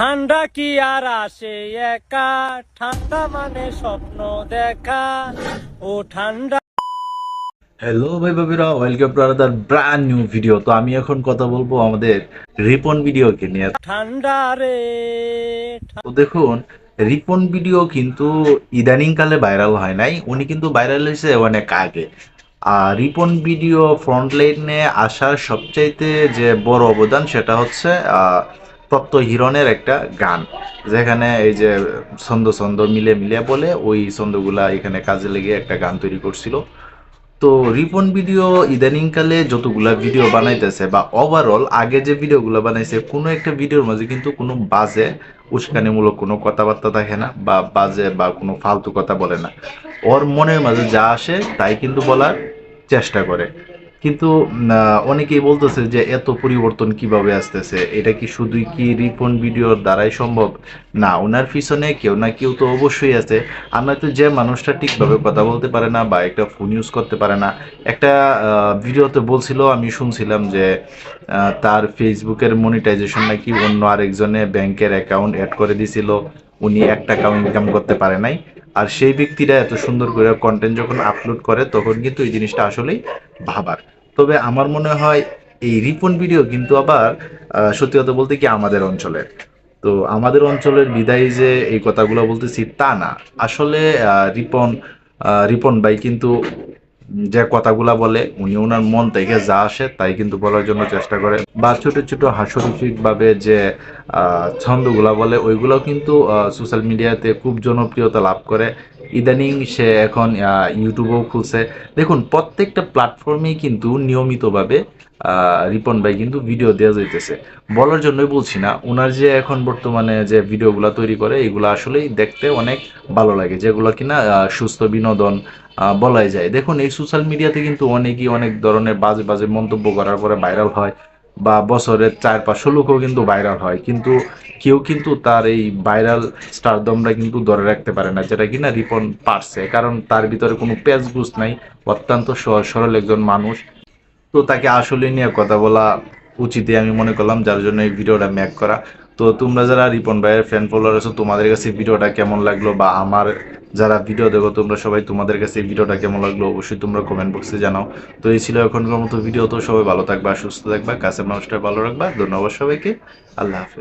ঠান্ডা কি আর আসে একা, ঠান্ডা মানে স্বপ্ন দেখা। ও ঠান্ডা। হ্যালো ভাই ভাবিরা, welcome to another brand new video. তো আমি এখন কথা বলবো আমাদের রিপন ভিডিওকে নিয়ে। ঠান্ডা রে। তো দেখুন, রিপন ভিডিও কিন্তু ইদানিং কালে ভাইরাল হয় নাই, উনি কিন্তু ভাইরাল হয়েছে অনেক আগে। আর রিপন ভিডিও ফ্রন্ট লাইনে আসার সবচাইতে যে বড় অবদান সেটা হচ্ছে প্রত্যয় হিরণের একটা গান, যেখানে এই যে ছন্দ ছন্দ মিলে মিলে বলে ওই ছন্দগুলা এখানে কাজে লেগে একটা গান তৈরি করছিল। তো রিপন ভিডিও ইদানিংকালে যতগুলা ভিডিও বানাইতেছে বা ওভারঅল আগে যে ভিডিওগুলো বানাইছে, কোনো একটা ভিডিওর মাঝে কিন্তু কোনো বাজে উস্কানিমূলক কোনো কথাবার্তা থাকে না, বা বাজে বা কোনো ফালতু কথা বলে না। ওর মনের মাঝে যা আসে তাই কিন্তু বলার চেষ্টা করে। কিন্তু অনেকেই বলতেছে যে এত পরিবর্তন কিভাবে আসতেছে, এটা কি শুধুই কি রিপন ভিডিওর দ্বারাই সম্ভব? না, ওনার পিছনে কেউ না কেউ তো অবশ্যই আছে। আমরা তো যে মানুষটা ঠিকভাবে কথা বলতে পারে না বা একটা ফোন ইউজ করতে পারে না, একটা ভিডিওতে বলছিল, আমি শুনছিলাম যে তার ফেসবুকের মনিটাইজেশন নাকি অন্য আরেকজনে ব্যাংকের অ্যাকাউন্ট অ্যাড করে দিছিল, উনি 1 টাকাও ইনকাম করতে পারে নাই। আর সেই ব্যক্তিরা এত সুন্দর করে কন্টেন্ট যখন আপলোড করে তখন কিন্তু এই জিনিসটা আসলেই ভাবার। তবে আমার মনে হয় এই রিপন ভিডিও কিন্তু আবার সত্যি কথা বলতে কি আমাদের অঞ্চলের। তো আমাদের অঞ্চলের বিদায়ী যে এই কথাগুলো বলতেছি তা না, আসলে রিপন ভাই কিন্তু যে কথাগুলা বলে উনি ওনার মন থেকে যা আসে তাই কিন্তু বলার জন্য চেষ্টা করে, বা ছোট ছোট হাস্যরসিক ভাবে যে ছন্দগুলা বলে ওইগুলোও কিন্তু সোশ্যাল মিডিয়াতে খুব জনপ্রিয়তা লাভ করে। ইদানিং সে এখন ইউটিউবও খুলছে। দেখুন, প্রত্যেকটা প্ল্যাটফর্মেই কিন্তু নিয়মিতভাবে রিপন ভাই কিন্তু ভিডিও দেওয়া যাইতেছে। বলার জন্যই বলছি না, ওনার যে এখন বর্তমানে যে ভিডিওগুলো তৈরি করে এগুলো আসলেই দেখতে অনেক ভালো লাগে, যেগুলো কিনা সুস্থ বিনোদন বলাই যায়। দেখুন, এই সোশ্যাল মিডিয়াতে কিন্তু অনেকেই অনেক ধরনের বাজে বাজে মন্তব্য করার পরে ভাইরাল হয়, বা বছরের 4-500 লোকও কিন্তু ভাইরাল হয়, কিন্তু কেউ কিন্তু তার এই ভাইরাল স্টারদমটা কিন্তু ধরে রাখতে পারে না, যেটা কিনা রিপন পারছে, কারণ তার ভিতরে কোনো পেঁচগুছ নাই। অত্যন্ত সহজ সরল একজন মানুষ। তো তাকে আসলে নিয়ে কথা বলা উচিতই আমি মনে করলাম, যার জন্য এই ভিডিওটা মেক করা। তো তোমরা যারা রিপন ভাইয়ের ফ্যান ফলোয়ার আছো, তোমাদের কাছে ভিডিওটা কেমন লাগলো, বা আমার যারা ভিডিও দেখো তোমরা সবাই, তোমাদের কাছে এই ভিডিওটা কেমন লাগলো অবশ্যই তোমরা কমেন্ট বক্সে জানাও। তো এই ছিল এখনকার মতো ভিডিও। তো সবাই ভালো থাকবা, সুস্থ থাকবা, কাছের মানুষটা ভালো রাখবা। ধন্যবাদ সবাইকে। আল্লাহ হাফেজ।